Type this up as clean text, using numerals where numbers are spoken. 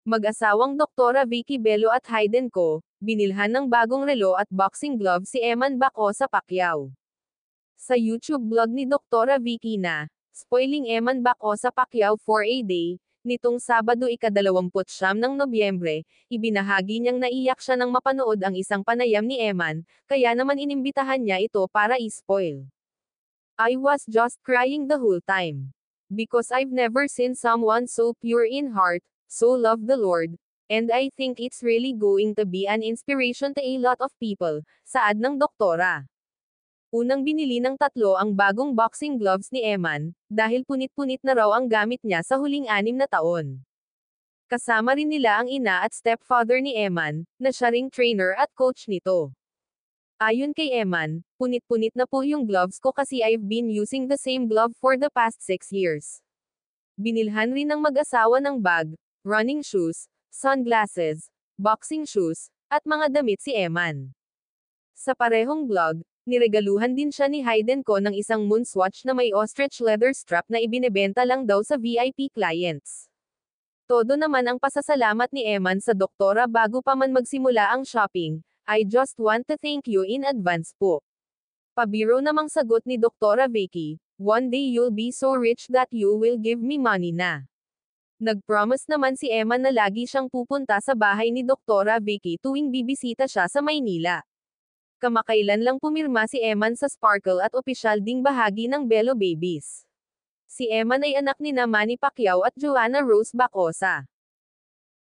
Mag-asawang Doktora Vicky Bello at Hayden Co., binilhan ng bagong relo at boxing glove si Eman Bacosa Pacquiao. Sa YouTube blog ni Doktora Vicky na, Spoiling Eman Bacosa Pacquiao for a Day, nitong Sabado ika-29 ng Nobyembre, ibinahagi niyang naiyak siya nang mapanood ang isang panayam ni Eman, kaya naman inimbitahan niya ito para i-spoil. I was just crying the whole time. Because I've never seen someone so pure in heart, so love the Lord, and I think it's really going to be an inspiration to a lot of people, saad ng doktora. Unang binili ng tatlo ang bagong boxing gloves ni Eman, dahil punit-punit na raw ang gamit niya sa huling 6 na taon. Kasama rin nila ang ina at stepfather ni Eman, na siya ring trainer at coach nito. Ayon kay Eman, punit-punit na po yung gloves ko kasi I've been using the same glove for the past 6 years. Binilhan rin ng mag-asawa ng bag, running shoes, sunglasses, boxing shoes, at mga damit si Eman. Sa parehong blog, niregaluhan din siya ni Hayden Co ng isang moonswatch na may ostrich leather strap na ibinebenta lang daw sa VIP clients. Todo naman ang pasasalamat ni Eman sa doktora bago pa man magsimula ang shopping. I just want to thank you in advance po. Pabiro namang sagot ni Doktora Vicky, one day you'll be so rich that you will give me money na. Nag-promise naman si Eman na lagi siyang pupunta sa bahay ni Doktora Vicky tuwing bibisita siya sa Maynila. Kamakailan lang pumirma si Eman sa Sparkle at opisyal ding bahagi ng Bello Babies. Si Eman ay anak ni Manny Pacquiao at Joanna Rose Bacosa.